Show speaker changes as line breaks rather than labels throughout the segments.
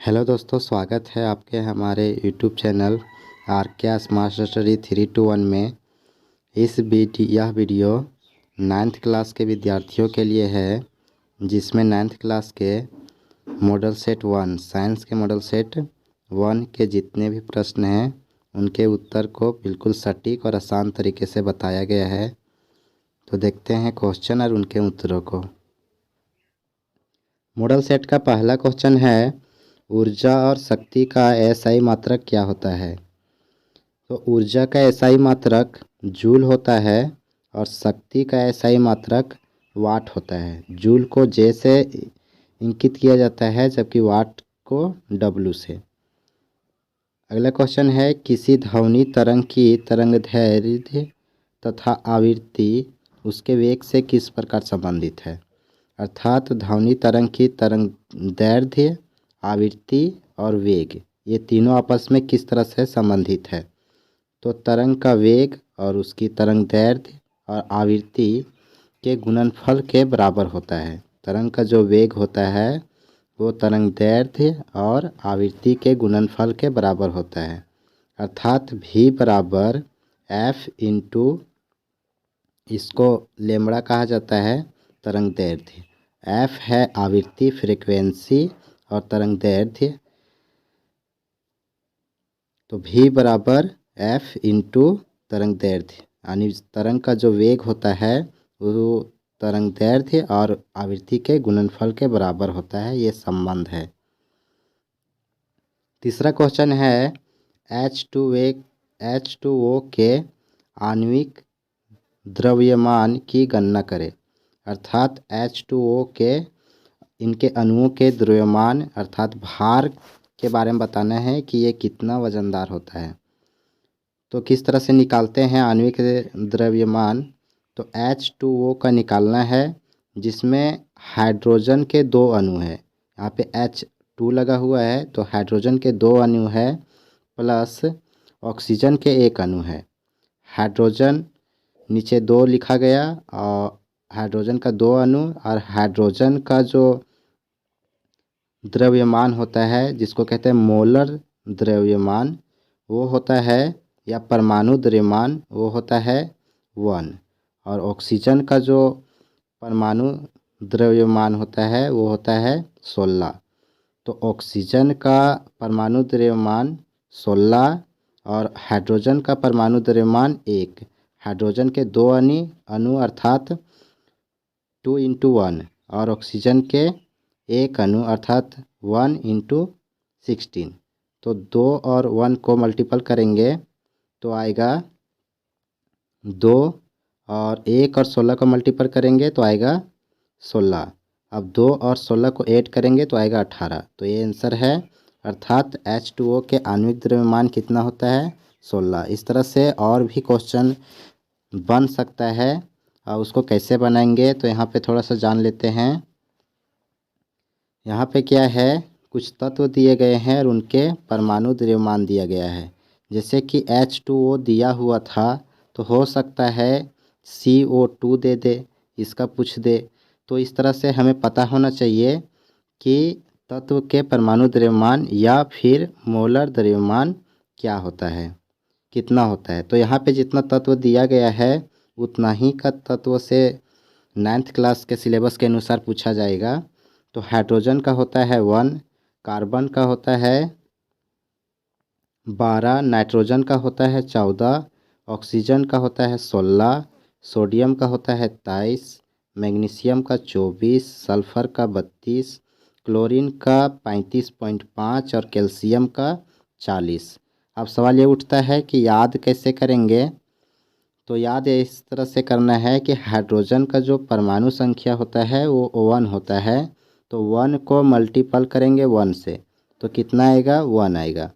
Hello दोस्तों, स्वागत है आपके हमारे यूट्यूब चैनल आर के स्मार्ट स्टडी 321 में। यह वीडियो 9th क्लास के विद्यार्थियों के लिए है, जिसमें 9th क्लास के मॉडल सेट 1 साइंस के मॉडल सेट 1 के जितने भी प्रश्न हैं उनके उत्तर को बिल्कुल सटीक और आसान तरीके से बताया गया है। तो देखते हैं क्वेश्चन और उनके उत्तरों को। मॉडल सेट का पहला क्वेश्चन है, ऊर्जा और शक्ति का एसआई मात्रक क्या होता है? तो ऊर्जा का एसआई मात्रक जूल होता है और शक्ति का एसआई मात्रक वाट होता है। जूल को जे से इंकित किया जाता है, जबकि वाट को डब्ल्यू से। अगला क्वेश्चन है, किसी ध्वनि तरंग की तरंगदैर्घ्य तथा आवृत्ति उसके वेग से किस प्रकार संबंधित है? अर्थात ध्वनि तरंग की तरंगदैर्घ्य, आवृत्ति और वेग, ये तीनों आपस में किस तरह से संबंधित है? तो तरंग का वेग और उसकी तरंगदैर्घ्य और आवृत्ति के गुणनफल के बराबर होता है। तरंग का जो वेग होता है वो तरंगदैर्घ्य और आवृत्ति के गुणनफल के बराबर होता है। अर्थात v बराबर f इंटू, इसको लेमड़ा कहा जाता है, तरंगदैर्घ्य। f है आवृत्ति फ्रीक्वेंसी और तरंगदैर्घ्य, तो v बराबर f इंटू तरंगदैर्घ्य, यानी तरंग का जो वेग होता है वो तरंगदैर्घ्य और आवृत्ति के गुणनफल के बराबर होता है। ये संबंध है। तीसरा क्वेश्चन है, H2O के आणविक द्रव्यमान की गणना करें। अर्थात H2O के इनके अणुओं के द्रव्यमान अर्थात भार के बारे में बताना है कि ये कितना वजनदार होता है। तो किस तरह से निकालते हैं आणविक द्रव्यमान? तो H2O का निकालना है, जिसमें हाइड्रोजन के 2 अणु हैं। यहाँ पे H2 लगा हुआ है, तो हाइड्रोजन के 2 अणु है प्लस ऑक्सीजन के 1 अणु है। हाइड्रोजन नीचे 2 लिखा गया और हाइड्रोजन का 2 अणु, और हाइड्रोजन का जो द्रव्यमान होता है जिसको कहते हैं मोलर द्रव्यमान, वो होता है, या परमाणु द्रव्यमान, वो होता है 1। और ऑक्सीजन का जो परमाणु द्रव्यमान होता है वो होता है 16। तो ऑक्सीजन का परमाणु द्रव्यमान 16 और हाइड्रोजन का परमाणु द्रव्यमान 1। हाइड्रोजन के 2 अणु अर्थात 2 इंटू 1, और ऑक्सीजन के 1 अणु अर्थात 1 इंटू 16। तो 2 और 1 को मल्टीपल करेंगे तो आएगा 2, और 1 और 16 को मल्टीपल करेंगे तो आएगा 16। अब 2 और 16 को ऐड करेंगे तो आएगा 18। तो ये आंसर है। अर्थात H2O के आणविक द्रव्यमान कितना होता है? 16। इस तरह से और भी क्वेश्चन बन सकता है, और उसको कैसे बनाएंगे तो यहाँ पे थोड़ा सा जान लेते हैं। यहाँ पे क्या है, कुछ तत्व दिए गए हैं और उनके परमाणु द्रव्यमान दिया गया है। जैसे कि H2O दिया हुआ था, तो हो सकता है CO2 दे दे, इसका पूछ दे। तो इस तरह से हमें पता होना चाहिए कि तत्व के परमाणु द्रव्यमान या फिर मोलर द्रव्यमान क्या होता है, कितना होता है। तो यहाँ पे जितना तत्व दिया गया है उतना ही का तत्व से 9th क्लास के सिलेबस के अनुसार पूछा जाएगा। तो हाइड्रोजन का होता है 1, कार्बन का होता है 12, नाइट्रोजन का होता है 14, ऑक्सीजन का होता है 16, सोडियम का होता है 23, मैग्नीशियम का 24, सल्फर का 32, क्लोरीन का 35.5 और कैल्शियम का 40। अब सवाल ये उठता है कि याद कैसे करेंगे? तो याद इस तरह से करना है कि हाइड्रोजन का जो परमाणु संख्या होता है वो 1 होता है, तो 1 को मल्टीपल करेंगे 1 से तो कितना आएगा? 1 आएगा।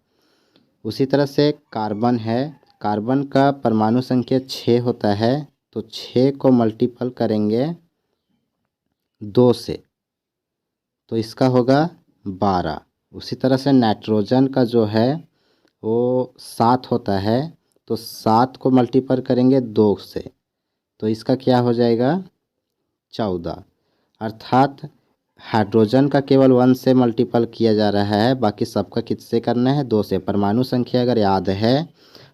उसी तरह से कार्बन है, कार्बन का परमाणु संख्या 6 होता है, तो 6 को मल्टीपल करेंगे 2 से तो इसका होगा 12। उसी तरह से नाइट्रोजन का जो है वो 7 होता है, तो 7 को मल्टीपल करेंगे 2 से तो इसका क्या हो जाएगा? 14। अर्थात हाइड्रोजन का केवल 1 से मल्टीपल किया जा रहा है, बाकी सबका किससे करना है, 2 से। परमाणु संख्या अगर याद है,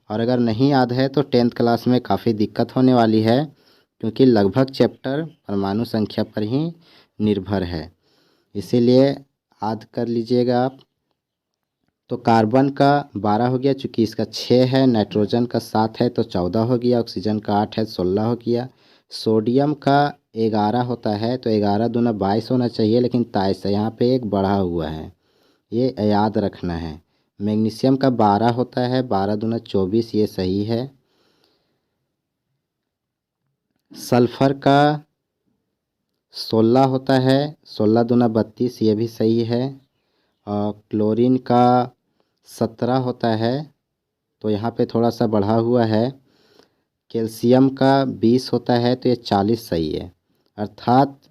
और अगर नहीं याद है तो 10th क्लास में काफ़ी दिक्कत होने वाली है, क्योंकि लगभग चैप्टर परमाणु संख्या पर ही निर्भर है, इसीलिए याद कर लीजिएगा आप। तो कार्बन का 12 हो गया, चूँकि इसका 6 है, नाइट्रोजन का 7 है तो 14 हो गया, ऑक्सीजन का 8 है 16 हो गया। सोडियम का 11 होता है, तो 11 दूना 22 होना चाहिए, लेकिन 23 है, यहाँ पे एक बढ़ा हुआ है, ये याद रखना है। मैग्नीशियम का 12 होता है, 12 दूना 24, ये सही है। सल्फर का 16 होता है, 16 दूना 32, ये भी सही है। और क्लोरीन का 17 होता है, तो यहाँ पे थोड़ा सा बढ़ा हुआ है। कैल्शियम का 20 होता है, तो ये 40 सही है। अर्थात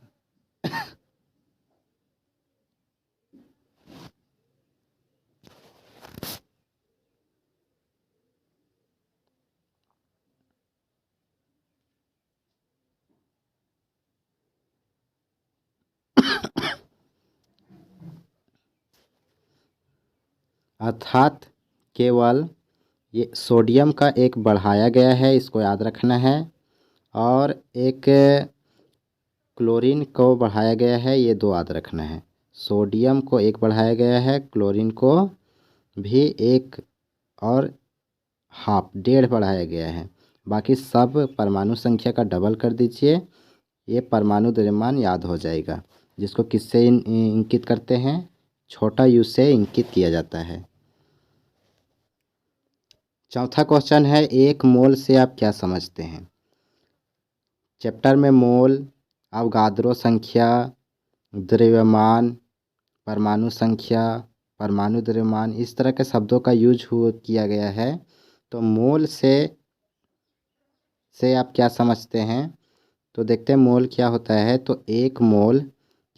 केवल ये सोडियम का एक बढ़ाया गया है, इसको याद रखना है, और एक क्लोरीन को बढ़ाया गया है, ये 2 याद रखना है। सोडियम को एक बढ़ाया गया है, क्लोरीन को भी एक और हाफ 1.5 बढ़ाया गया है। बाकी सब परमाणु संख्या का डबल कर दीजिए, ये परमाणु द्रव्यमान याद हो जाएगा, जिसको किससे इंकित करते हैं, छोटा यू से इंकित किया जाता है। चौथा क्वेश्चन है, 1 मोल से आप क्या समझते हैं। चैप्टर में मोल, अवगाद्रो संख्या, द्रव्यमान, परमाणु संख्या, परमाणु द्रव्यमान, इस तरह के शब्दों का यूज किया गया है। तो मोल से आप क्या समझते हैं, तो देखते हैं मोल क्या होता है। तो 1 मोल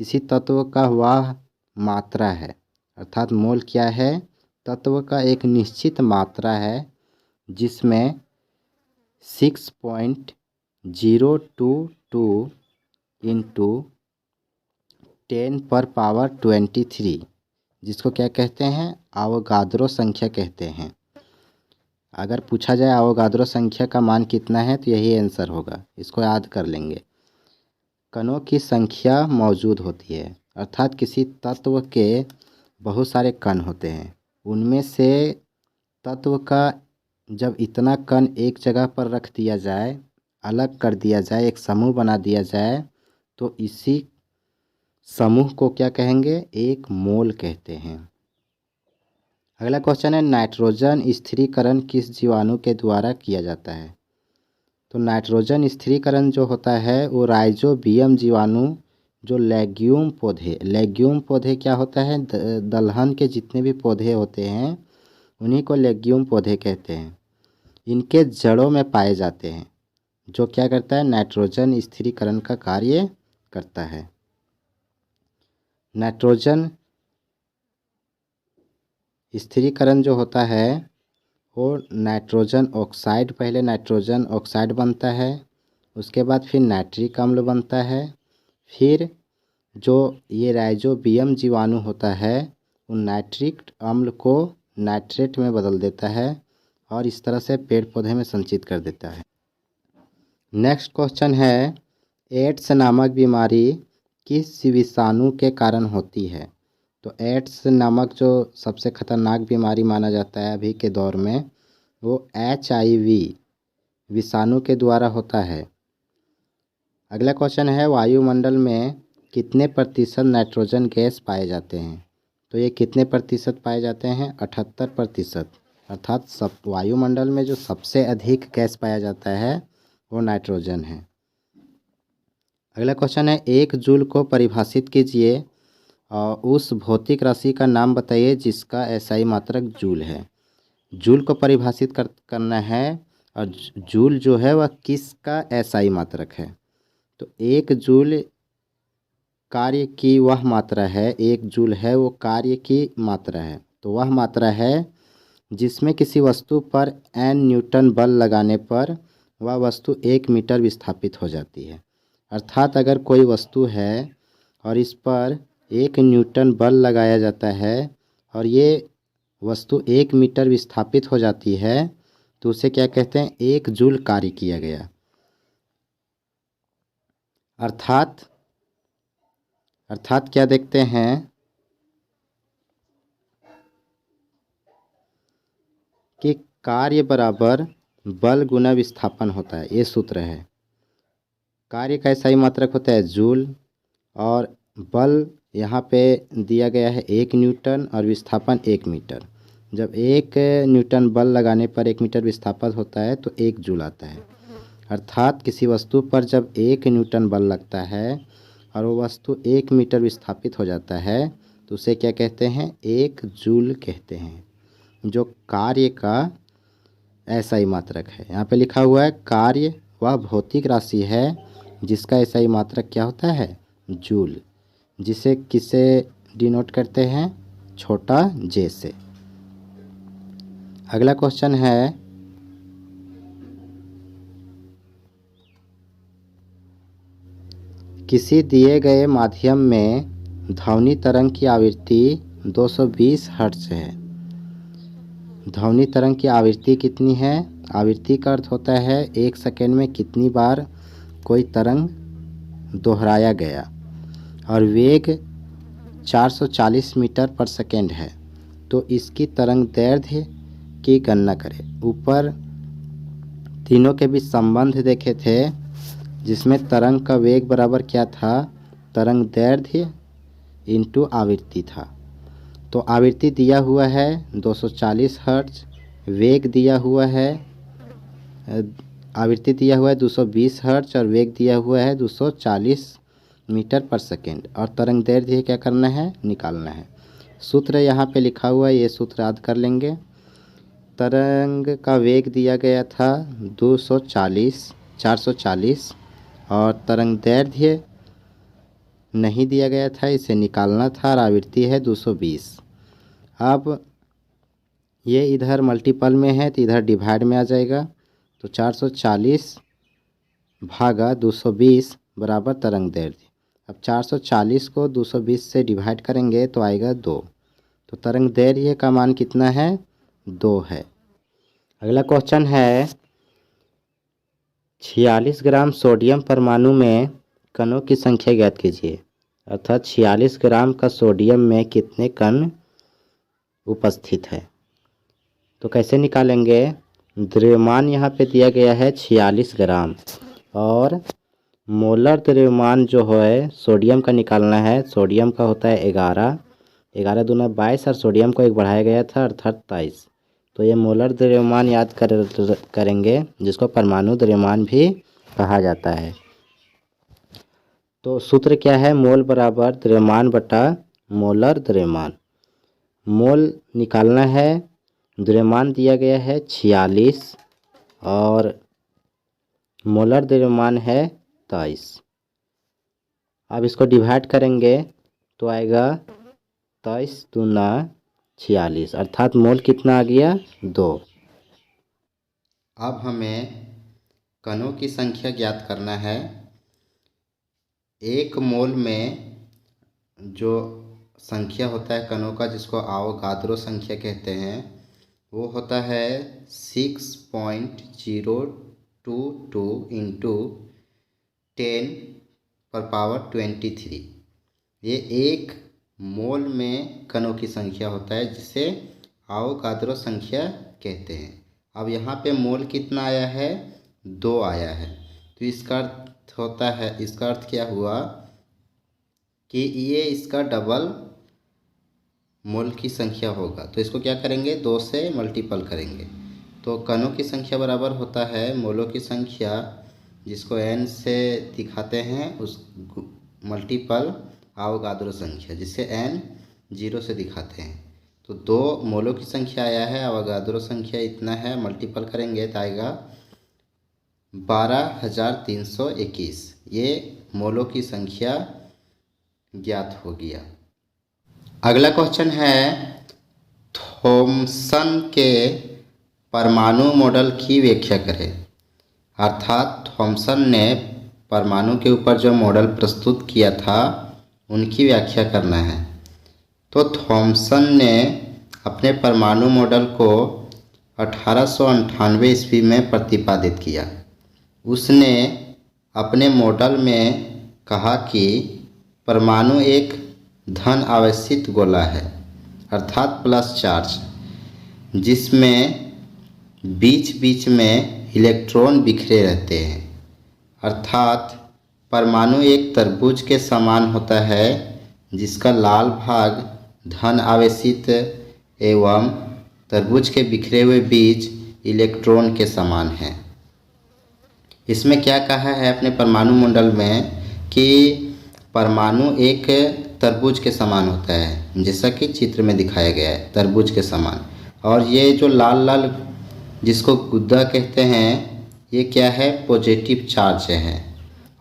किसी तत्व का वह मात्रा है, अर्थात मोल क्या है, तत्व का एक निश्चित मात्रा है, जिसमें 6.022 इंटू 10⁻23, जिसको क्या कहते हैं, अवोगाद्रो संख्या कहते हैं। अगर पूछा जाए अवोगाद्रो संख्या का मान कितना है, तो यही आंसर होगा, इसको याद कर लेंगे। कणों की संख्या मौजूद होती है, अर्थात किसी तत्व के बहुत सारे कण होते हैं, उनमें से तत्व का जब इतना कण एक जगह पर रख दिया जाए, अलग कर दिया जाए, एक समूह बना दिया जाए, तो इसी समूह को क्या कहेंगे, 1 मोल कहते हैं। अगला क्वेश्चन है, नाइट्रोजन स्थिरीकरण किस जीवाणु के द्वारा किया जाता है। तो नाइट्रोजन स्थिरीकरण जो होता है वो राइजोबियम जीवाणु, जो लेग्यूम पौधे क्या होता है, दलहन के जितने भी पौधे होते हैं उन्हीं को लेग्यूम पौधे कहते हैं। इनके जड़ों में पाए जाते हैं, जो क्या करता है, नाइट्रोजन स्थिरीकरण का कार्य करता है। नाइट्रोजन स्थिरीकरण जो होता है वो नाइट्रोजन ऑक्साइड, पहले नाइट्रोजन ऑक्साइड बनता है, उसके बाद फिर नाइट्रिक अम्ल बनता है, फिर जो ये राइजोबियम जीवाणु होता है उन नाइट्रिक अम्ल को नाइट्रेट में बदल देता है, और इस तरह से पेड़ पौधे में संचित कर देता है। नेक्स्ट क्वेश्चन है, एड्स नामक बीमारी किस विषाणु के कारण होती है। तो एड्स नामक जो सबसे खतरनाक बीमारी माना जाता है अभी के दौर में, वो HIV विषाणु के द्वारा होता है। अगला क्वेश्चन है, वायुमंडल में कितने प्रतिशत नाइट्रोजन गैस पाए जाते हैं। तो ये कितने प्रतिशत पाए जाते हैं, 78%, अर्थात सब वायुमंडल में जो सबसे अधिक गैस पाया जाता है वो नाइट्रोजन है। अगला क्वेश्चन है, 1 जूल को परिभाषित कीजिए और उस भौतिक राशि का नाम बताइए जिसका SI मात्रक जूल है। जूल को परिभाषित करना है, और जूल जो है वह किसका SI मात्रक है। तो 1 जूल कार्य की वह मात्रा है, 1 जूल है वो कार्य की मात्रा है, तो वह मात्रा है जिसमें किसी वस्तु पर N न्यूटन बल लगाने पर वह वस्तु 1 मीटर विस्थापित हो जाती है। अर्थात अगर कोई वस्तु है और इस पर 1 न्यूटन बल लगाया जाता है और ये वस्तु 1 मीटर विस्थापित हो जाती है, तो उसे क्या कहते हैं? 1 जूल कार्य किया गया। अर्थात क्या देखते हैं कि कार्य बराबर बल गुना विस्थापन होता है। ये सूत्र है। कार्य का SI मात्रक होता है जूल और बल यहाँ पे दिया गया है 1 न्यूटन और विस्थापन 1 मीटर। जब 1 न्यूटन बल लगाने पर 1 मीटर विस्थापन होता है तो 1 जूल आता है। अर्थात किसी वस्तु पर जब 1 न्यूटन बल लगता है और वो वस्तु 1 मीटर विस्थापित हो जाता है तो उसे क्या कहते हैं? 1 जूल कहते हैं, जो कार्य का SI मात्रक है। यहाँ पे लिखा हुआ है कार्य वह भौतिक राशि है जिसका SI मात्रक क्या होता है? जूल। जिसे किससे डिनोट करते हैं? छोटा j से। अगला क्वेश्चन है, किसी दिए गए माध्यम में ध्वनि तरंग की आवृत्ति 220 हर्ट्ज है। ध्वनि तरंग की आवृत्ति कितनी है? आवृत्ति का अर्थ होता है 1 सेकेंड में कितनी बार कोई तरंग दोहराया गया, और वेग 440 मीटर पर सेकेंड है। तो इसकी तरंग दैर्ध्य की गणना करें। ऊपर तीनों के बीच संबंध देखे थे, जिसमें तरंग का वेग बराबर क्या था? तरंग दैर्ध्य इंटू आवृत्ति था। तो आवृत्ति दिया हुआ है 240 हर्ट्ज, वेग दिया हुआ है आवृत्ति दिया हुआ है 220 हर्ट्ज और वेग दिया हुआ है 240 मीटर पर सेकेंड, और तरंग दैर्ध्य क्या करना है? निकालना है। सूत्र यहाँ पे लिखा हुआ है, ये सूत्र याद कर लेंगे। तरंग का वेग दिया गया था 440 और तरंग दैर्ध्य नहीं दिया गया था, इसे निकालना था, और आवृत्ति है 220। अब ये इधर मल्टीपल में है तो इधर डिवाइड में आ जाएगा, तो 440 भागा 220 बराबर तरंग दैर्ध्य। अब 440 को 220 से डिवाइड करेंगे तो आएगा 2, तो तरंग दैर्ध्य का मान कितना है? 2 है। अगला क्वेश्चन है, 46 ग्राम सोडियम परमाणु में कणों की संख्या ज्ञात कीजिए। अर्थात 46 ग्राम का सोडियम में कितने कण उपस्थित है। तो कैसे निकालेंगे? द्रव्यमान यहाँ पे दिया गया है 46 ग्राम और मोलर द्रव्यमान जो है सोडियम का निकालना है। सोडियम का होता है 11 दूना 22 और सोडियम को 1 बढ़ाया गया था अर्थात 23। तो ये मोलर द्रव्यमान याद करेंगे, जिसको परमाणु द्रव्यमान भी कहा जाता है। तो सूत्र क्या है? मोल बराबर द्रव्यमान बटा मोलर द्रव्यमान। मोल निकालना है, द्रव्यमान दिया गया है 46 और मोलर द्रव्यमान है 23। अब इसको डिवाइड करेंगे तो आएगा 23 दूना 46, अर्थात मोल कितना आ गया? 2। अब हमें कणों की संख्या ज्ञात करना है। 1 मोल में जो संख्या होता है कणों का, जिसको आवोगाद्रो संख्या कहते हैं, वो होता है 6.022 इंटू 10⁻23। ये 1 मोल में कणों की संख्या होता है, जिसे आवोगाद्रो संख्या कहते हैं। अब यहाँ पे मोल कितना आया है? 2 आया है। तो इसका अर्थ होता है, इसका अर्थ क्या हुआ कि ये इसका डबल मोल की संख्या होगा। तो इसको क्या करेंगे? 2 से मल्टीपल करेंगे। तो कणों की संख्या बराबर होता है मोलों की संख्या, जिसको n से दिखाते हैं, उस मल्टीपल आवोगाद्रो संख्या, जिसे n 0 से दिखाते हैं। तो 2 मोलों की संख्या आया है, आवोगाद्रो संख्या इतना है, मल्टीपल करेंगे तो आएगा 12,321। ये मोलों की संख्या ज्ञात हो गया। अगला क्वेश्चन है, थॉमसन के परमाणु मॉडल की व्याख्या करें। अर्थात थॉमसन ने परमाणु के ऊपर जो मॉडल प्रस्तुत किया था उनकी व्याख्या करना है। तो थॉमसन ने अपने परमाणु मॉडल को 1898 ईस्वी में प्रतिपादित किया। उसने अपने मॉडल में कहा कि परमाणु एक धन आवेशित गोला है, अर्थात प्लस चार्ज, जिसमें बीच बीच में इलेक्ट्रॉन बिखरे रहते हैं। अर्थात परमाणु एक तरबूज के समान होता है, जिसका लाल भाग धन आवेशित एवं तरबूज के बिखरे हुए बीज इलेक्ट्रॉन के समान है। इसमें क्या कहा है अपने परमाणु मॉडल में कि परमाणु एक तरबूज के समान होता है, जैसा कि चित्र में दिखाया गया है, तरबूज के समान। और ये जो लाल लाल जिसको गुद्दा कहते हैं, ये क्या है, पॉजिटिव चार्ज है।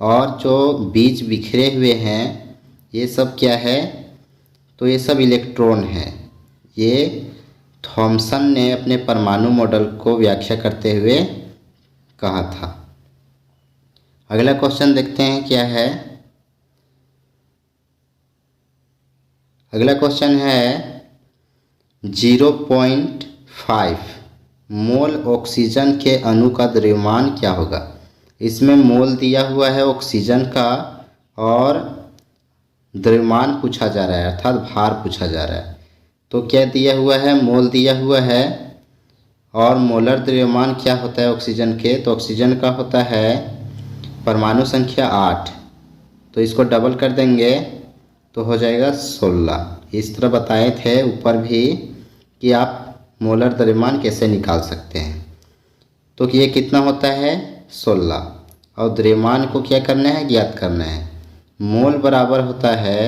और जो बीज बिखरे हुए हैं ये सब क्या है, तो ये सब इलेक्ट्रॉन है। ये थॉमसन ने अपने परमाणु मॉडल को व्याख्या करते हुए कहा था। अगला क्वेश्चन देखते हैं क्या है। अगला क्वेश्चन है 0.5 मोल ऑक्सीजन के अणु का द्रव्यमान क्या होगा। इसमें मोल दिया हुआ है ऑक्सीजन का और द्रव्यमान पूछा जा रहा है, अर्थात भार पूछा जा रहा है। तो क्या दिया हुआ है, मोल दिया हुआ है। और मोलर द्रव्यमान क्या होता है ऑक्सीजन के, तो ऑक्सीजन का होता है परमाणु संख्या 8। तो इसको डबल कर देंगे तो हो जाएगा 16। इस तरह बताए थे ऊपर भी कि आप मोलर द्रव्यमान कैसे निकाल सकते हैं। तो ये कितना होता है, 16। और द्रव्यमान को क्या करना है, ज्ञात करना है। मोल बराबर होता है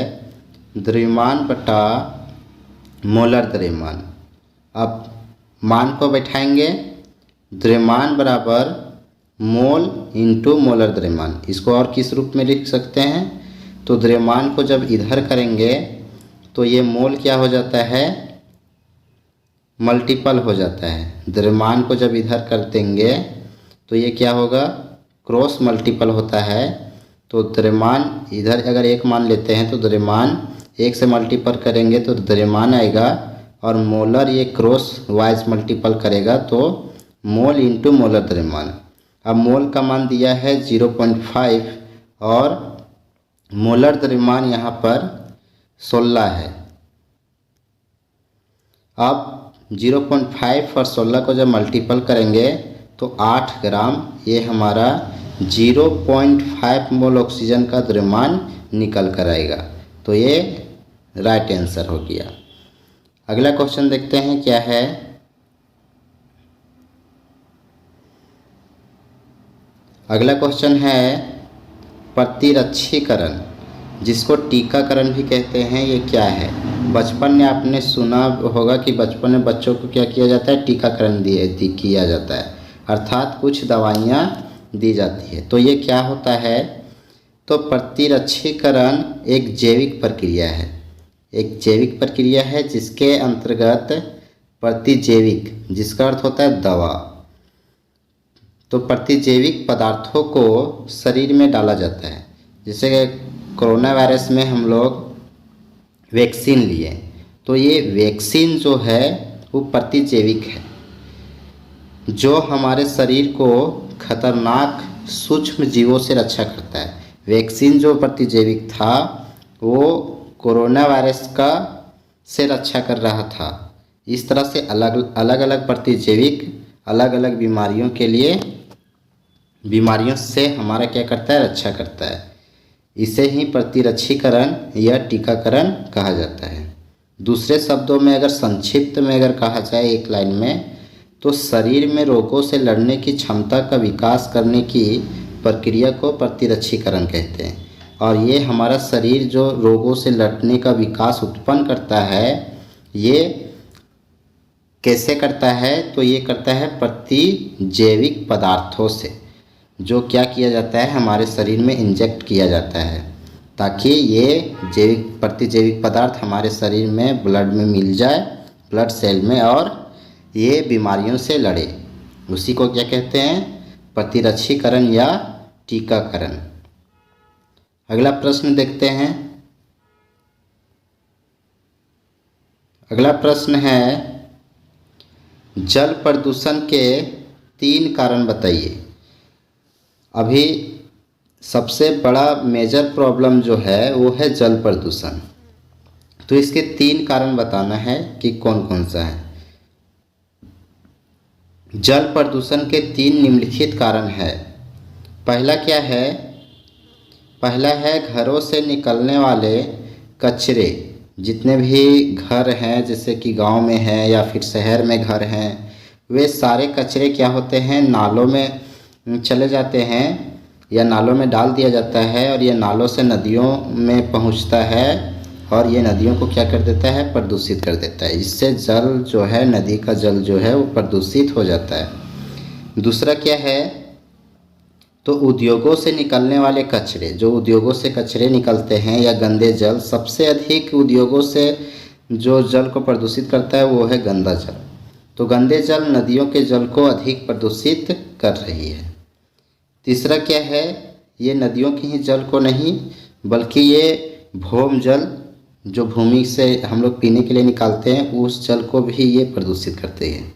द्रव्यमान बटा मोलर द्रव्यमान। अब मान को बैठाएंगे, द्रव्यमान बराबर मोल इंटू मोलर द्रव्यमान। इसको और किस रूप में लिख सकते हैं, तो द्रव्यमान को जब इधर करेंगे तो ये मोल क्या हो जाता है, मल्टीपल हो जाता है। द्रव्यमान को जब इधर कर देंगे तो ये क्या होगा, क्रॉस मल्टीपल होता है। तो द्रव्यमान इधर अगर एक मान लेते हैं तो द्रव्यमान एक से मल्टीपल करेंगे तो द्रव्यमान आएगा, और मोलर ये क्रॉस वाइज मल्टीपल करेगा तो मोल इंटू मोलर द्रव्यमान। अब मोल का मान दिया है 0.5 और मोलर द्रव्यमान यहाँ पर 16 है। अब 0.5 और 16 को जब मल्टीपल करेंगे तो 8 ग्राम, ये हमारा 0.5 मोल ऑक्सीजन का द्रव्यमान निकल कर आएगा। तो ये राइट आंसर हो गया। अगला क्वेश्चन देखते हैं क्या है। अगला क्वेश्चन है प्रतिरक्षीकरण, जिसको टीकाकरण भी कहते हैं, ये क्या है। बचपन में आपने सुना होगा कि बचपन में बच्चों को क्या किया जाता है, टीकाकरण किया जाता है, अर्थात कुछ दवाइयाँ दी जाती है। तो ये क्या होता है, तो प्रतिरक्षीकरण एक जैविक प्रक्रिया है। एक जैविक प्रक्रिया है जिसके अंतर्गत प्रतिजैविक, जिसका अर्थ होता है दवा, तो प्रतिजैविक पदार्थों को शरीर में डाला जाता है। जैसे कोरोना वायरस में हम लोग वैक्सीन लिए, तो ये वैक्सीन जो है वो प्रतिजैविक है, जो हमारे शरीर को खतरनाक सूक्ष्म जीवों से रक्षा करता है। वैक्सीन जो प्रतिजैविक था वो कोरोना वायरस का से रक्षा कर रहा था। इस तरह से अलग अलग प्रतिजैविक अलग अलग बीमारियों के लिए, बीमारियों से हमारा क्या करता है, रक्षा करता है। इसे ही प्रतिरक्षीकरण या टीकाकरण कहा जाता है। दूसरे शब्दों में अगर संक्षिप्त में अगर कहा जाए एक लाइन में, तो शरीर में रोगों से लड़ने की क्षमता का विकास करने की प्रक्रिया को प्रतिरक्षीकरण कहते हैं। और ये हमारा शरीर जो रोगों से लड़ने का विकास उत्पन्न करता है, ये कैसे करता है, तो ये करता है प्रतिजैविक पदार्थों से, जो क्या किया जाता है, हमारे शरीर में इंजेक्ट किया जाता है, ताकि ये जैविक प्रतिजैविक पदार्थ हमारे शरीर में ब्लड में मिल जाए, ब्लड सेल में, और ये बीमारियों से लड़े। उसी को क्या कहते हैं, प्रतिरक्षीकरण या टीकाकरण। अगला प्रश्न देखते हैं। अगला प्रश्न है, जल प्रदूषण के 3 कारण बताइए। अभी सबसे बड़ा मेजर प्रॉब्लम जो है वो है जल प्रदूषण। तो इसके 3 कारण बताना है कि कौन कौन सा है। जल प्रदूषण के 3 निम्नलिखित कारण है। पहला क्या है? पहला है घरों से निकलने वाले कचरे। जितने भी घर हैं, जैसे कि गांव में है या फिर शहर में घर हैं, वे सारे कचरे क्या होते हैं, नालों में चले जाते हैं या नालों में डाल दिया जाता है और ये नालों से नदियों में पहुंचता है और ये नदियों को क्या कर देता है, प्रदूषित कर देता है। इससे जल जो है, नदी का जल जो है वो प्रदूषित हो जाता है। दूसरा क्या है? तो उद्योगों से निकलने वाले कचरे, जो उद्योगों से कचरे निकलते हैं या गंदे जल, सबसे अधिक उद्योगों से जो जल को प्रदूषित करता है वो है गंदा जल। तो गंदे जल नदियों के जल को अधिक प्रदूषित कर रही है। तीसरा क्या है? ये नदियों के ही जल को नहीं बल्कि ये भौम जल जो भूमि से हम लोग पीने के लिए निकालते हैं, उस जल को भी ये प्रदूषित करते हैं।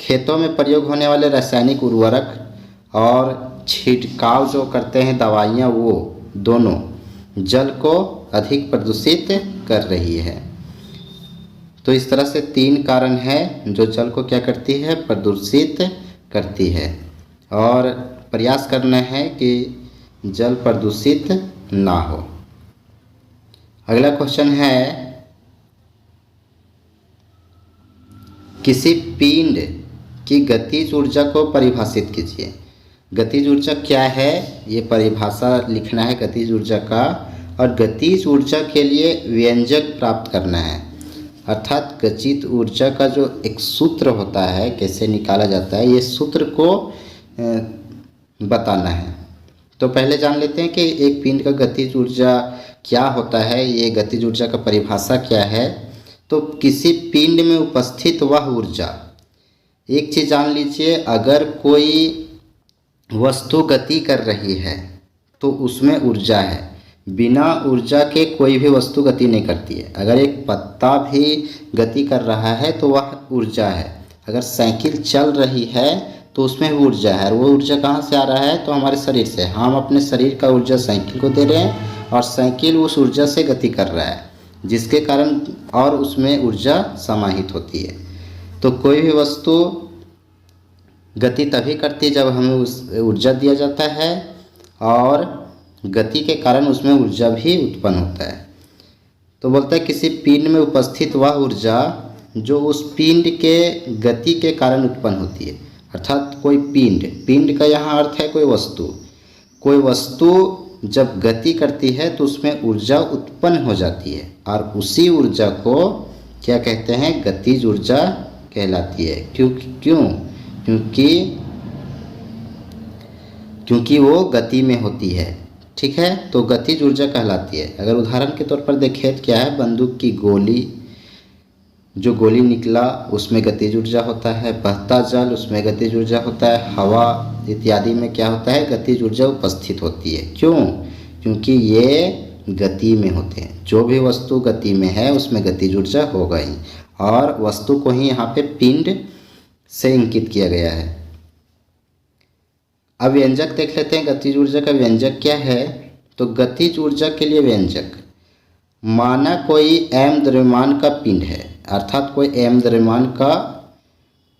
खेतों में प्रयोग होने वाले रासायनिक उर्वरक और छिड़काव जो करते हैं दवाइयाँ, वो दोनों जल को अधिक प्रदूषित कर रही है। तो इस तरह से 3 कारण है जो जल को क्या करती है, प्रदूषित करती है। और प्रयास करना है कि जल प्रदूषित ना हो। अगला क्वेश्चन है, किसी पिंड की गतिज ऊर्जा को परिभाषित कीजिए। गतिज ऊर्जा क्या है, ये परिभाषा लिखना है गतिज ऊर्जा का, और गतिज ऊर्जा के लिए व्यंजक प्राप्त करना है। अर्थात गतिज ऊर्जा का जो एक सूत्र होता है, कैसे निकाला जाता है, ये सूत्र को बताना है। तो पहले जान लेते हैं कि एक पिंड का गतिज ऊर्जा क्या होता है, ये गतिज ऊर्जा का परिभाषा क्या है। तो किसी पिंड में उपस्थित वह ऊर्जा, एक चीज़ जान लीजिए, अगर कोई वस्तु गति कर रही है तो उसमें ऊर्जा है। बिना ऊर्जा के कोई भी वस्तु गति नहीं करती है। अगर एक पत्ता भी गति कर रहा है तो वह ऊर्जा है। अगर साइकिल चल रही है तो उसमें ऊर्जा है। और वो ऊर्जा कहाँ से आ रहा है, तो हमारे शरीर से। हम अपने शरीर का ऊर्जा साइकिल को दे रहे हैं और साइकिल उस ऊर्जा से गति कर रहा है, जिसके कारण और उसमें ऊर्जा समाहित होती है। तो कोई भी वस्तु गति तभी करती है जब हमें उस ऊर्जा दिया जाता है और गति के कारण उसमें ऊर्जा भी उत्पन्न होता है। तो बोलता है किसी पिंड में उपस्थित वह ऊर्जा जो उस पिंड के गति के कारण उत्पन्न होती है। अर्थात कोई पिंड का यहाँ अर्थ है कोई वस्तु जब गति करती है तो उसमें ऊर्जा उत्पन्न हो जाती है और उसी ऊर्जा को क्या कहते हैं, गतिज ऊर्जा कहलाती है। क्योंकि वो गति में होती है। ठीक है, तो गतिज ऊर्जा कहलाती है। अगर उदाहरण के तौर पर देखें तो क्या है, बंदूक की गोली, जो गोली निकला उसमें गतिज ऊर्जा होता है, बहता जल उसमें गतिज ऊर्जा होता है, हवा इत्यादि में क्या होता है, गतिज ऊर्जा उपस्थित होती है। क्योंकि ये गति में होते हैं। जो भी वस्तु गति में है उसमें गतिज ऊर्जा हो गई, और वस्तु को ही यहाँ पे पिंड से इंकित किया गया है। अब व्यंजक देख लेते हैं, गतिज ऊर्जा का व्यंजक क्या है। तो गतिज ऊर्जा के लिए व्यंजक, माना कोई m द्रव्यमान का पिंड है, अर्थात कोई m द्रव्यमान का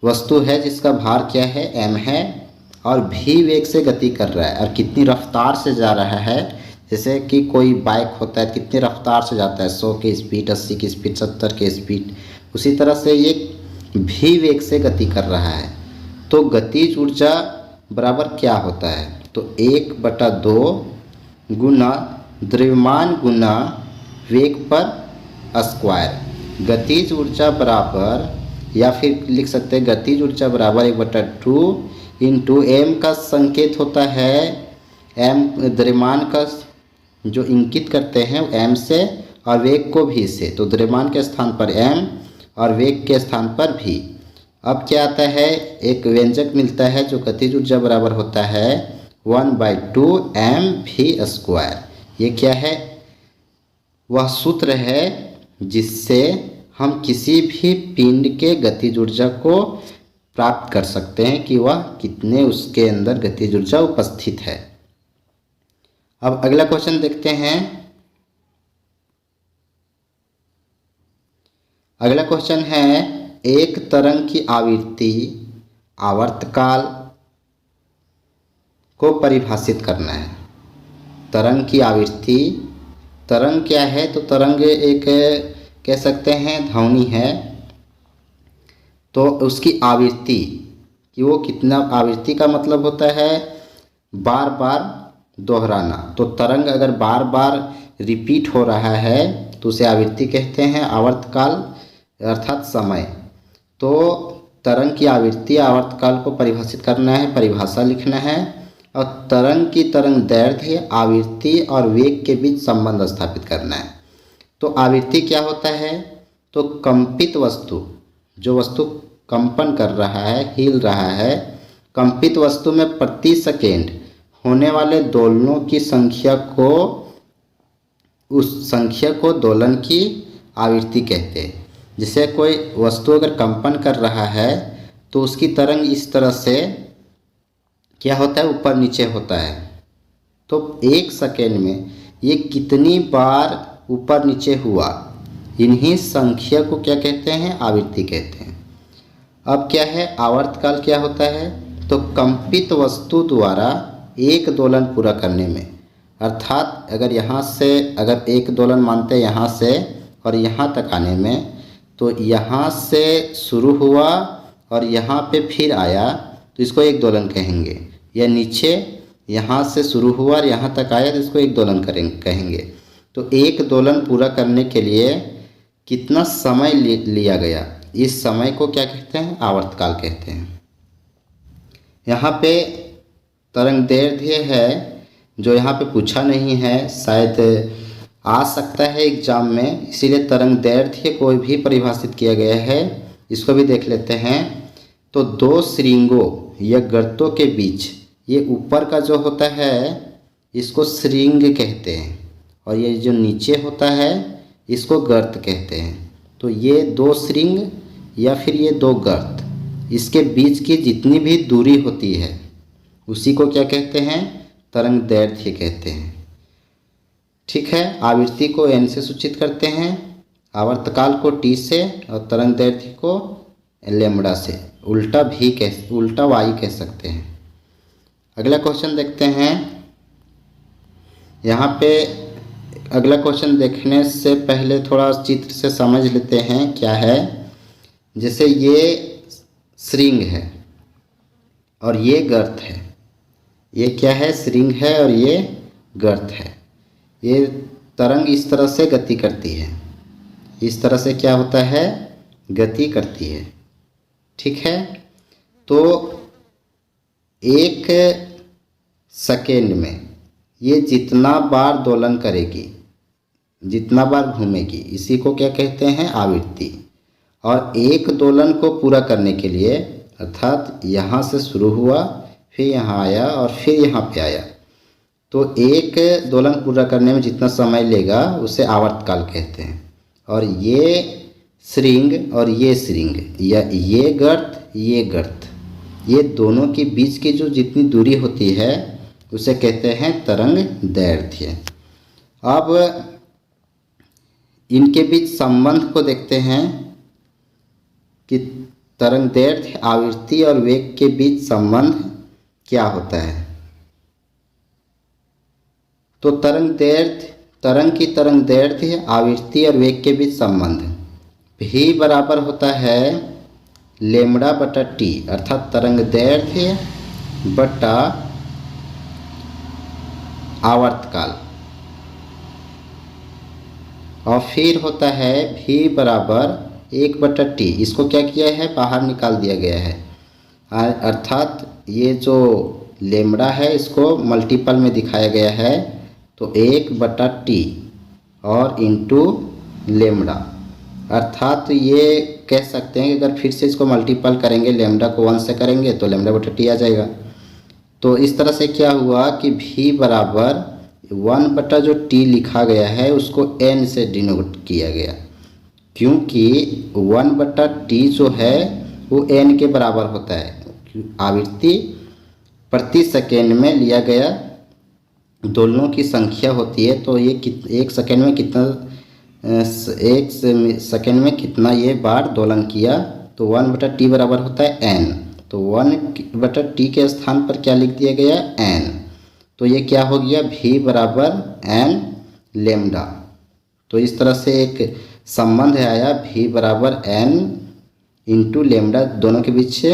वस्तु है जिसका भार क्या है, m है, और v वेग से गति कर रहा है और कितनी रफ्तार से जा रहा है। जैसे कि कोई बाइक होता है, कितनी रफ्तार से जाता है, 100 की स्पीड, 80 की स्पीड, 70 की स्पीड, उसी तरह से ये v वेग से गति कर रहा है। तो गतिज ऊर्जा बराबर क्या होता है, तो 1/2 गुना द्रव्यमान गुना वेग पर स्क्वायर। गतिज ऊर्जा बराबर, या फिर लिख सकते हैं गतिज ऊर्जा बराबर 1/2 इंटू एम का संकेत होता है, एम द्रव्यमान का जो इंकित करते हैं एम से और वेग को भी से। तो द्रव्यमान के स्थान पर एम और वेग के स्थान पर भी। अब क्या आता है, एक व्यंजक मिलता है जो गतिज ऊर्जा बराबर होता है 1/2 mv²। ये क्या है, वह सूत्र है जिससे हम किसी भी पिंड के गतिज ऊर्जा को प्राप्त कर सकते हैं कि वह कितने उसके अंदर गतिज ऊर्जा उपस्थित है। अब अगला क्वेश्चन देखते हैं। अगला क्वेश्चन है, एक तरंग की आवृत्ति आवर्तकाल को परिभाषित करना है। तरंग की आवृत्ति, तरंग क्या है? तो तरंग एक कह सकते हैं ध्वनि है, तो उसकी आवृत्ति कि वो कितना, आवृत्ति का मतलब होता है बार बार दोहराना। तो तरंग अगर बार बार रिपीट हो रहा है तो उसे आवृत्ति कहते हैं। आवर्तकाल अर्थात समय। तो तरंग की आवृत्ति आवर्तकाल को परिभाषित करना है, परिभाषा लिखना है। और तरंग की तरंग दैर्ध्य, आवृत्ति और वेग के बीच संबंध स्थापित करना है। तो आवृत्ति क्या होता है? तो कंपित वस्तु, जो वस्तु कंपन कर रहा है, हिल रहा है, कंपित वस्तु में प्रति सेकेंड होने वाले दोलनों की संख्या को, उस संख्या को दोलन की आवृत्ति कहते हैं। जैसे कोई वस्तु अगर कंपन कर रहा है तो उसकी तरंग इस तरह से क्या होता है, ऊपर नीचे होता है। तो एक सेकेंड में ये कितनी बार ऊपर नीचे हुआ, इन्हीं संख्या को क्या कहते हैं? आवृत्ति कहते हैं। अब क्या है आवर्तकाल? क्या होता है? तो कंपित वस्तु द्वारा एक दोलन पूरा करने में, अर्थात अगर यहाँ से, अगर एक दोलन मानते हैं यहाँ से और यहाँ तक आने में, तो यहाँ से शुरू हुआ और यहाँ पे फिर आया तो इसको एक दोलन कहेंगे। या नीचे यहाँ से शुरू हुआ और यहाँ तक आया तो इसको एक दोलन कहेंगे। तो एक दोलन पूरा करने के लिए कितना समय लिया गया, इस समय को क्या कहते हैं? आवर्तकाल कहते हैं। यहाँ पे तरंग दैर्ध्य है जो यहाँ पे पूछा नहीं है, शायद आ सकता है एग्जाम में, इसीलिए तरंग दैर्ध्य को भी परिभाषित किया गया है। इसको भी देख लेते हैं। तो दो श्रृंगों या गर्तों के बीच, ये ऊपर का जो होता है इसको श्रृंग कहते हैं और ये जो नीचे होता है इसको गर्त कहते हैं। तो ये दो श्रृंग या फिर ये दो गर्त, इसके बीच की जितनी भी दूरी होती है उसी को क्या कहते हैं? तरंग दैर्ध्य कहते हैं। ठीक है, आवृत्ति को n से सूचित करते हैं, आवर्तकाल को t से और तरंग दैर्ध्य को लैम्ब्डा से, उल्टा y कह सकते हैं। अगला क्वेश्चन देखते हैं। यहाँ पे अगला क्वेश्चन देखने से पहले थोड़ा चित्र से समझ लेते हैं क्या है। जैसे ये श्रृंग है और ये गर्त है, ये क्या है? श्रृंग है और ये गर्त है। ये तरंग इस तरह से गति करती है, इस तरह से क्या होता है? गति करती है। ठीक है, तो एक सेकेंड में ये जितना बार दोलन करेगी, जितना बार घूमेगी, इसी को क्या कहते हैं? आवृत्ति। और एक दोलन को पूरा करने के लिए, अर्थात यहाँ से शुरू हुआ, फिर यहाँ आया और फिर यहाँ पे आया, तो एक दोलन पूरा करने में जितना समय लेगा उसे आवर्तकाल कहते हैं। और ये श्रृंग और ये श्रृंग, या ये गर्त, ये दोनों के बीच की जो जितनी दूरी होती है उसे कहते हैं तरंग दैर्ध्य। अब इनके बीच संबंध को देखते हैं कि तरंग दैर्ध्य, आवृत्ति और वेग के बीच संबंध क्या होता है। तो तरंग की तरंग दैर्ध्य, आवृत्ति और वेग के बीच संबंध भी बराबर होता है लैम्ब्डा बटा टी, अर्थात तरंग दैर्ध्य बटा आवर्तकाल। और फिर होता है भी बराबर 1/t। इसको क्या किया है? बाहर निकाल दिया गया है, अर्थात ये जो लैम्ब्डा है इसको मल्टीपल में दिखाया गया है। तो 1/t और इंटू लैम्ब्डा, अर्थात ये कह सकते हैं कि अगर फिर से इसको मल्टीपल करेंगे, लैम्ब्डा को 1 से करेंगे तो लैम्ब्डा/t आ जाएगा। तो इस तरह से क्या हुआ कि v बराबर 1 बटा जो t लिखा गया है उसको n से डिनोट किया गया, क्योंकि 1/t जो है वो n के बराबर होता है। आवृत्ति प्रति सेकेंड में लिया गया दोलनों की संख्या होती है, तो ये एक सेकेंड में कितना एक सेकेंड में कितना ये बार दोलन किया, तो 1/t बराबर होता है n। तो 1/t के स्थान पर क्या लिख दिया गया, n। तो ये क्या हो गया, v बराबर n लेमडा। तो इस तरह से एक संबंध आया, v बराबर n इंटू लेमडा, दोनों के बीच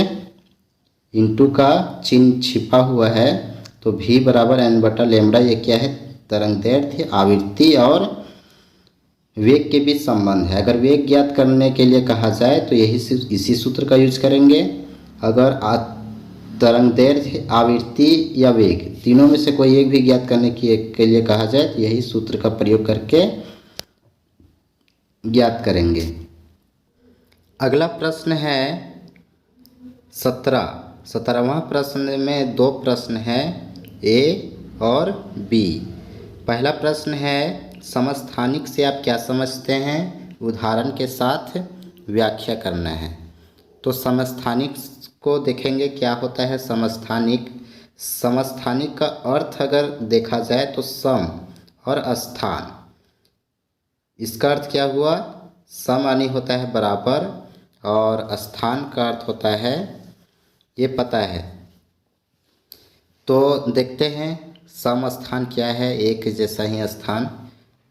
इंटू का चिन्ह छिपा हुआ है। तो v बराबर n लेमडा, ये क्या है, तरंगदैर्घ्य, आवृत्ति और वेग के बीच संबंध है। अगर वेग ज्ञात करने के लिए कहा जाए तो इसी सूत्र का यूज करेंगे। अगर तरंगदैर्घ्य, आवृत्ति या वेग, तीनों में से कोई एक भी ज्ञात करने के लिए कहा जाए तो यही सूत्र का प्रयोग करके ज्ञात करेंगे। अगला प्रश्न है 17वां प्रश्न में दो प्रश्न है, ए और बी। पहला प्रश्न है समस्थानिक से आप क्या समझते हैं, उदाहरण के साथ व्याख्या करना है। तो समस्थानिक को देखेंगे क्या होता है। समस्थानिक का अर्थ अगर देखा जाए तो सम और स्थान, इसका अर्थ क्या हुआ, सम यानी होता है बराबर और स्थान का अर्थ होता है, ये पता है। तो देखते हैं समस्थान क्या है, एक जैसा ही स्थान।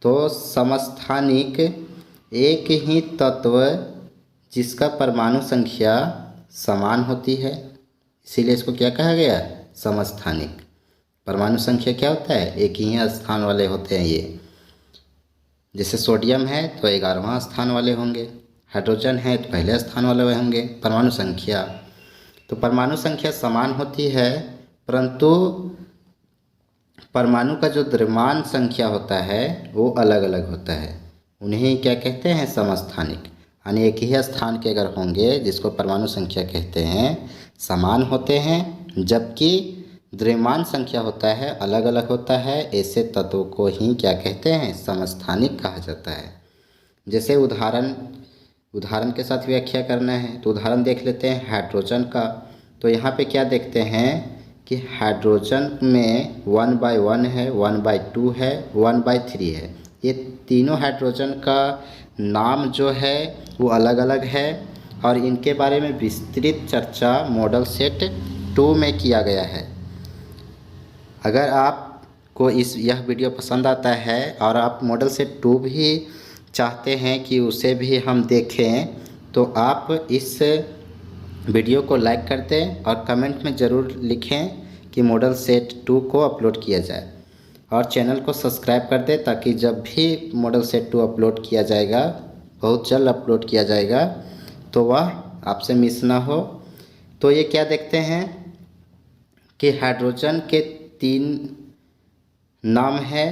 तो समस्थानिक एक ही तत्व जिसका परमाणु संख्या समान होती है, इसीलिए इसको क्या कहा गया, समस्थानिक। परमाणु संख्या क्या होता है, एक ही स्थान वाले होते हैं ये। जैसे सोडियम है तो 11वां स्थान वाले होंगे, हाइड्रोजन है तो पहले स्थान वाले होंगे। परमाणु संख्या, तो परमाणु संख्या समान होती है, परंतु परमाणु का जो द्रव्यमान संख्या होता है वो अलग अलग होता है। उन्हें क्या कहते हैं, समस्थानिक। यानी एक ही स्थान के अगर होंगे जिसको परमाणु संख्या कहते हैं, समान होते हैं, जबकि द्रव्यमान संख्या होता है अलग अलग होता है, ऐसे तत्वों को ही क्या कहते हैं, समस्थानिक कहा जाता है। जैसे उदाहरण के साथ व्याख्या करना है तो उदाहरण देख लेते हैं हाइड्रोजन का। तो यहाँ पे क्या देखते हैं कि हाइड्रोजन में 1/1 है, 1/2 है, 1/3 है। ये तीनों हाइड्रोजन का नाम जो है वो अलग अलग है और इनके बारे में विस्तृत चर्चा मॉडल सेट 2 में किया गया है। अगर आपको यह वीडियो पसंद आता है और आप मॉडल सेट 2 भी चाहते हैं कि उसे भी हम देखें, तो आप इस वीडियो को लाइक कर दें और कमेंट में ज़रूर लिखें कि मॉडल सेट 2 को अपलोड किया जाए, और चैनल को सब्सक्राइब कर दें ताकि जब भी मॉडल सेट 2 अपलोड किया जाएगा, बहुत जल्द अपलोड किया जाएगा, तो वह आपसे मिस ना हो। तो ये क्या देखते हैं कि हाइड्रोजन के 3 नाम है।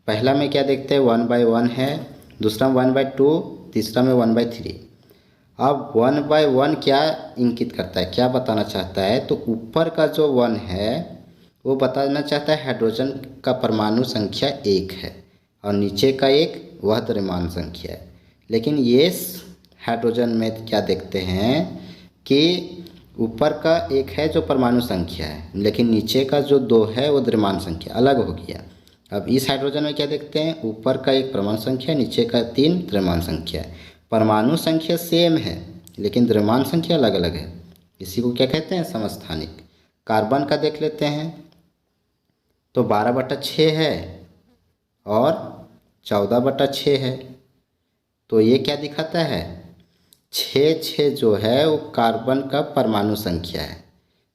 पहला में क्या देखते हैं, 1/1 है, दूसरा में 1/2, तीसरा में 1/3। अब 1/1 क्या इंगित करता है, क्या बताना चाहता है, तो ऊपर का जो 1 है वो बताना चाहता है हाइड्रोजन का परमाणु संख्या 1 है और नीचे का 1 वह द्रव्यमान संख्या है। लेकिन ये हाइड्रोजन में क्या देखते हैं कि ऊपर का 1 है जो परमाणु संख्या है, लेकिन नीचे का जो 2 है वो द्रव्यमान संख्या अलग हो गया। अब इस हाइड्रोजन में क्या देखते हैं, ऊपर का 1 परमाणु संख्या, नीचे का 3 द्रव्यमान संख्या है। परमाणु संख्या सेम है लेकिन द्रव्यमान संख्या अलग अलग है, इसी को क्या कहते हैं, समस्थानिक। कार्बन का देख लेते हैं तो 12/6 है और 14/6 है। तो ये क्या दिखाता है, 6 जो है वो कार्बन का परमाणु संख्या है,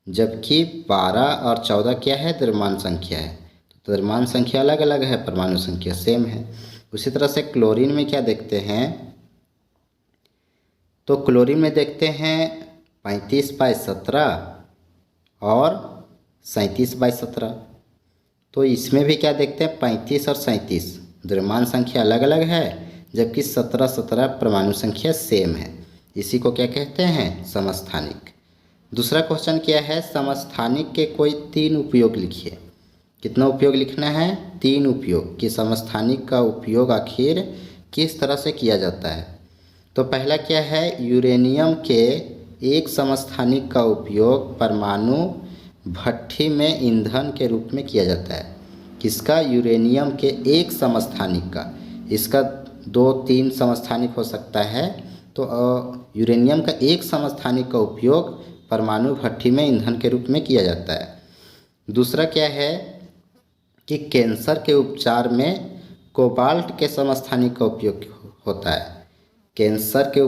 जबकि 12 और 14 क्या है, द्रव्यमान संख्या है। तो द्रव्यमान संख्या अलग अलग है, परमाणु संख्या सेम है। उसी तरह से क्लोरीन में क्या देखते हैं, तो क्लोरीन में देखते हैं 35/17 और 37/17। तो इसमें भी क्या देखते हैं, 35 और 37 द्रव्यमान संख्या अलग अलग है, जबकि 17 परमाणु संख्या सेम है। इसी को क्या कहते हैं, समस्थानिक। दूसरा क्वेश्चन क्या है, समस्थानिक के कोई 3 उपयोग लिखिए। कितना उपयोग लिखना है, 3 उपयोग कि समस्थानिक का उपयोग आखिर किस तरह से किया जाता है। तो पहला क्या है, यूरेनियम के एक समस्थानिक का उपयोग परमाणु भट्ठी में ईंधन के रूप में किया जाता है। किसका? यूरेनियम के एक समस्थानिक का। इसका 2-3 समस्थानिक हो सकता है। तो यूरेनियम का एक समस्थानिक का उपयोग परमाणु भट्ठी में ईंधन के रूप में किया जाता है। दूसरा क्या है कि कैंसर के उपचार में कोबाल्ट के समस्थानिक का उपयोग होता है। कैंसर के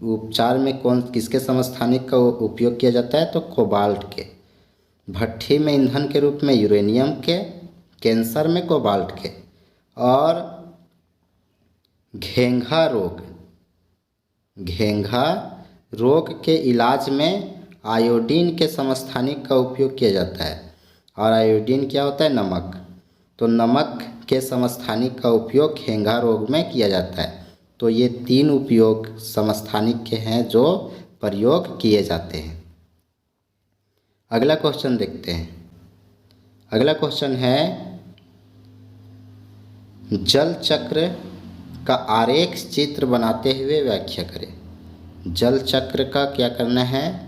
उपचार में किसके समस्थानिक का उपयोग किया जाता है? तो कोबाल्ट के। भट्ठी में ईंधन के रूप में यूरेनियम के, कैंसर में कोबाल्ट के। और घेंघा रोग के इलाज में आयोडीन के समस्थानिक का उपयोग किया जाता है। और आयोडीन क्या होता है? नमक। तो नमक के समस्थानिक का उपयोग घेंघा रोग में किया जाता है। तो ये 3 उपयोग समस्थानिक के हैं जो प्रयोग किए जाते हैं। अगला क्वेश्चन देखते हैं। अगला क्वेश्चन है, जल चक्र का आरेख चित्र बनाते हुए व्याख्या करें। जल चक्र का क्या करना है?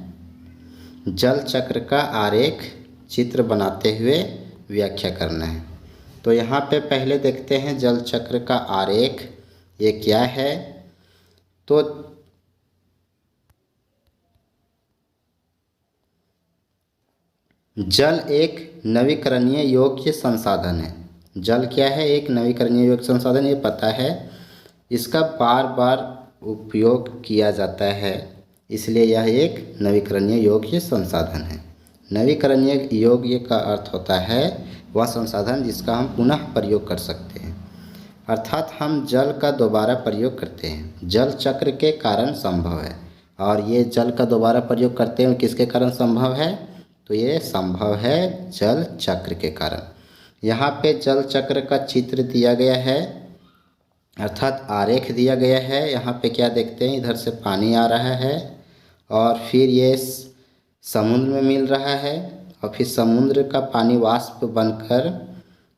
जल चक्र का आरेख चित्र बनाते हुए व्याख्या करना है। तो यहाँ पे पहले देखते हैं जल चक्र का आरेख ये क्या है। तो जल एक नवीकरणीय योग्य संसाधन है। जल क्या है? एक नवीकरणीय योग्य संसाधन, ये पता है। इसका बार बार उपयोग किया जाता है, इसलिए यह एक नवीकरणीय योग्य संसाधन है। नवीकरणीय योग्य का अर्थ होता है वह संसाधन जिसका हम पुनः प्रयोग कर सकते हैं, अर्थात हम जल का दोबारा प्रयोग करते हैं। जल चक्र के कारण संभव है। और ये जल का दोबारा प्रयोग करते हैं किसके कारण संभव है? तो ये संभव है जल चक्र के कारण। यहाँ पे जल चक्र का चित्र दिया गया है, अर्थात आरेख दिया गया है। यहाँ पे क्या देखते हैं, इधर से पानी आ रहा है और फिर ये समुद्र में मिल रहा है और फिर समुद्र का पानी वाष्प बनकर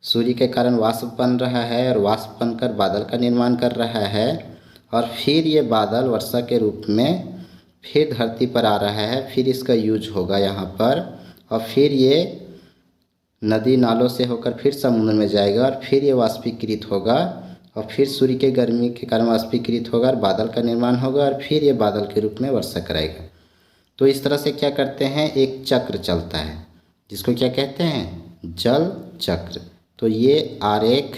सूर्य के कारण वाष्प बन रहा है और वाष्प बनकर बादल का निर्माण कर रहा है। और फिर ये बादल वर्षा के रूप में फिर धरती पर आ रहा है, फिर इसका यूज होगा यहाँ पर और फिर ये नदी नालों से होकर फिर समुद्र में जाएगा और फिर ये वाष्पीकृत होगा और फिर सूर्य के गर्मी के कारण वाष्पीकृत होगा और बादल का निर्माण होगा और फिर ये बादल के रूप में वर्षा कराएगा। तो इस तरह से क्या करते हैं, एक चक्र चलता है जिसको क्या कहते हैं, जल चक्र। तो ये आरेख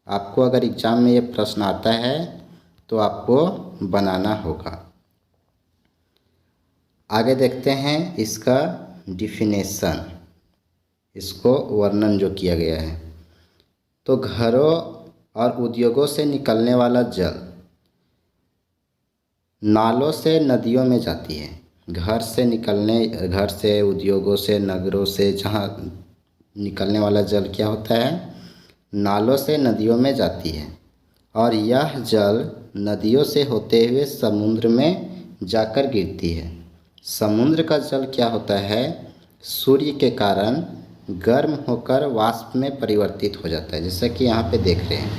आपको अगर एग्जाम में ये प्रश्न आता है तो आपको बनाना होगा। आगे देखते हैं इसका डिफिनेशन, इसको वर्णन जो किया गया है। तो घरों और उद्योगों से निकलने वाला जल नालों से नदियों में जाती है। घर से उद्योगों से नगरों से जहाँ निकलने वाला जल क्या होता है, नालों से नदियों में जाती है और यह जल नदियों से होते हुए समुद्र में जाकर गिरती है। समुद्र का जल क्या होता है, सूर्य के कारण गर्म होकर वाष्प में परिवर्तित हो जाता है, जैसा कि यहाँ पे देख रहे हैं।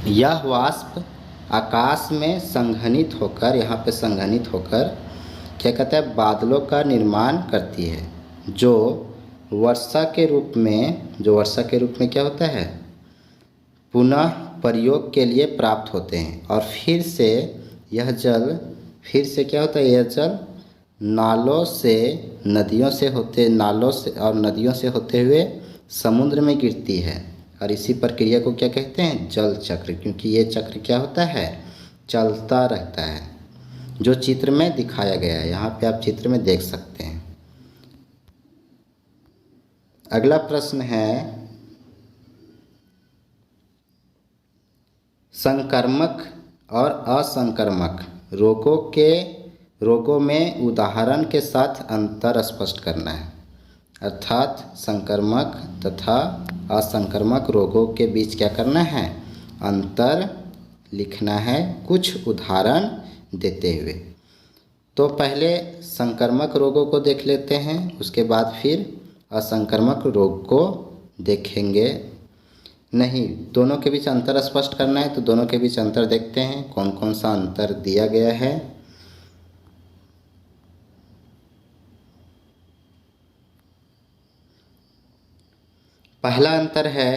यह वाष्प आकाश में संघनित होकर, यहाँ पे संघनित होकर क्या कहता है, बादलों का निर्माण करती है, जो वर्षा के रूप में क्या होता है, पुनः प्रयोग के लिए प्राप्त होते हैं। और फिर से क्या होता है, यह जल नालों और नदियों से होते हुए समुद्र में गिरती है। और इसी प्रक्रिया को क्या कहते हैं, जल चक्र, क्योंकि ये चक्र क्या होता है, चलता रहता है, जो चित्र में दिखाया गया है। यहाँ पे आप चित्र में देख सकते हैं। अगला प्रश्न है, संक्रमक और असंक्रमक रोगों में उदाहरण के साथ अंतर स्पष्ट करना है। अर्थात संक्रमक तथा असंक्रमक रोगों के बीच क्या करना है, अंतर लिखना है कुछ उदाहरण देते हुए। तो पहले संक्रमक रोगों को देख लेते हैं, उसके बाद फिर असंक्रमक रोग को देखेंगे। नहीं, दोनों के बीच अंतर स्पष्ट करना है तो दोनों के बीच अंतर देखते हैं कौन कौन सा अंतर दिया गया है। पहला अंतर है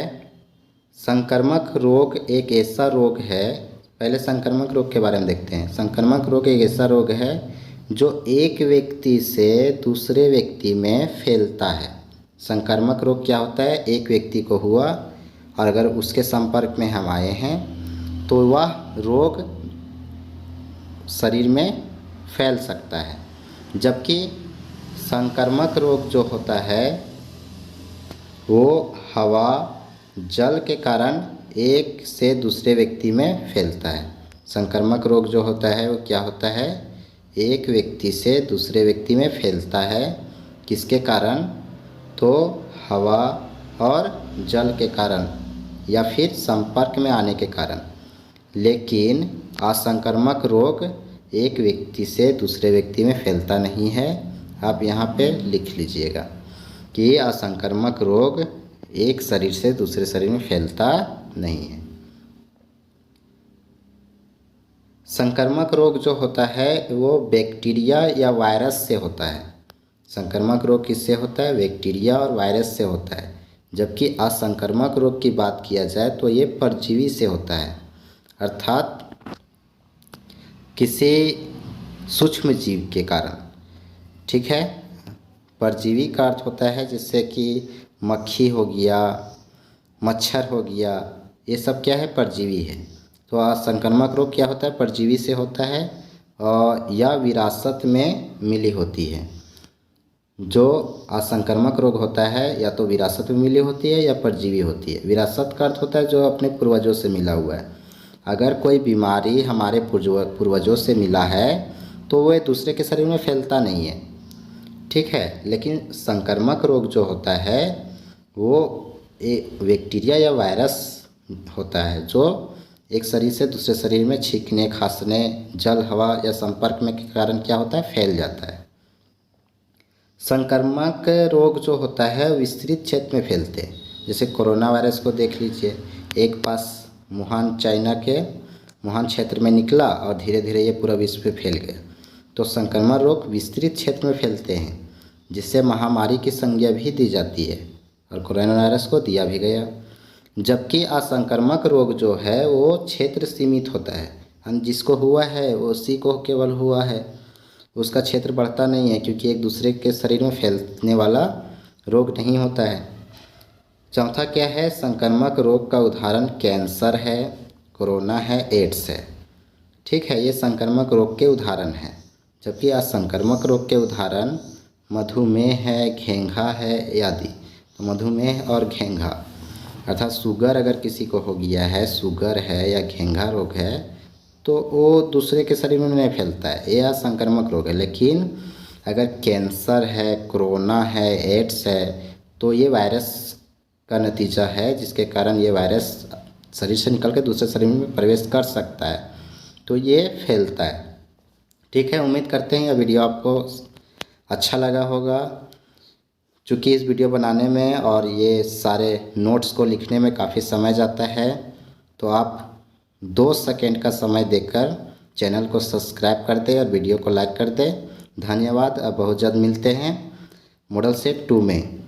संक्रामक रोग एक ऐसा रोग है। पहले संक्रामक रोग के बारे में देखते हैं। संक्रामक रोग एक ऐसा रोग है जो एक व्यक्ति से दूसरे व्यक्ति में फैलता है। संक्रामक रोग क्या होता है, एक व्यक्ति को हुआ और अगर उसके संपर्क में हम आए हैं तो वह रोग शरीर में फैल सकता है। जबकि संक्रामक रोग जो होता है वो हवा जल के कारण एक से दूसरे व्यक्ति में फैलता है। संक्रामक रोग जो होता है वो क्या होता है, एक व्यक्ति से दूसरे व्यक्ति में फैलता है। किसके कारण, तो हवा और जल के कारण या फिर संपर्क में आने के कारण। लेकिन असंक्रामक रोग एक व्यक्ति से दूसरे व्यक्ति में फैलता नहीं है। आप यहाँ पे लिख लीजिएगा कि असंक्रामक रोग एक शरीर से दूसरे शरीर में फैलता नहीं है। संक्रामक रोग जो होता है वो बैक्टीरिया या वायरस से होता है। संक्रामक रोग किससे होता है, बैक्टीरिया और वायरस से होता है। जबकि असंक्रामक रोग की बात किया जाए तो ये परजीवी से होता है, अर्थात किसी सूक्ष्म जीव के कारण। ठीक है, परजीवी का अर्थ होता है जैसे कि मक्खी हो गया, मच्छर हो गया, ये सब क्या है, परजीवी है। तो असंक्रामक रोग क्या होता है, परजीवी से होता है और या विरासत में मिली होती है। जो असंक्रामक रोग होता है या तो विरासत में मिली होती है या परजीवी होती है। विरासत का अर्थ होता है जो अपने पूर्वजों से मिला हुआ है। अगर कोई बीमारी हमारे पूर्वजों से मिला है तो वह दूसरे के शरीर में फैलता नहीं है। ठीक है, लेकिन संक्रामक रोग जो होता है वो एक बैक्टीरिया या वायरस होता है जो एक शरीर से दूसरे शरीर में छींकने, खांसने, जल, हवा या संपर्क में के कारण क्या होता है, फैल जाता है। संक्रामक रोग जो होता है विस्तृत क्षेत्र में फैलते हैं। जैसे कोरोना वायरस को देख लीजिए, एक पास वुहान, चाइना के वुहान क्षेत्र में निकला और धीरे धीरे ये पूरा विश्व में फैल गया। तो संक्रामक रोग विस्तृत क्षेत्र में फैलते हैं जिससे महामारी की संज्ञा भी दी जाती है और कोरोना वायरस को दिया भी गया। जबकि असंक्रामक रोग जो है वो क्षेत्र सीमित होता है। हम जिसको हुआ है उसी को केवल हुआ है, उसका क्षेत्र बढ़ता नहीं है क्योंकि एक दूसरे के शरीर में फैलने वाला रोग नहीं होता है। चौथा क्या है, संक्रामक रोग का उदाहरण कैंसर है, कोरोना है, एड्स है। ठीक है, ये संक्रामक रोग के उदाहरण हैं। जबकि असंक्रामक रोग के उदाहरण मधुमेह है, घेंघा है आदि। तो मधुमेह और घेंघा अर्थात शुगर अगर किसी को हो गया है, शुगर है या घेंघा रोग है तो वो दूसरे के शरीर में नहीं फैलता है, यह असंक्रामक रोग है। लेकिन अगर कैंसर है, कोरोना है, एड्स है तो ये वायरस का नतीजा है जिसके कारण ये वायरस शरीर से निकल कर दूसरे शरीर में प्रवेश कर सकता है, तो ये फैलता है। ठीक है, उम्मीद करते हैं यह वीडियो आपको अच्छा लगा होगा। चूँकि इस वीडियो बनाने में और ये सारे नोट्स को लिखने में काफ़ी समय जाता है तो आप 2 सेकंड का समय देकर चैनल को सब्सक्राइब कर दें और वीडियो को लाइक कर दें। धन्यवाद। अब बहुत जल्द मिलते हैं मॉडल सेट 2 में।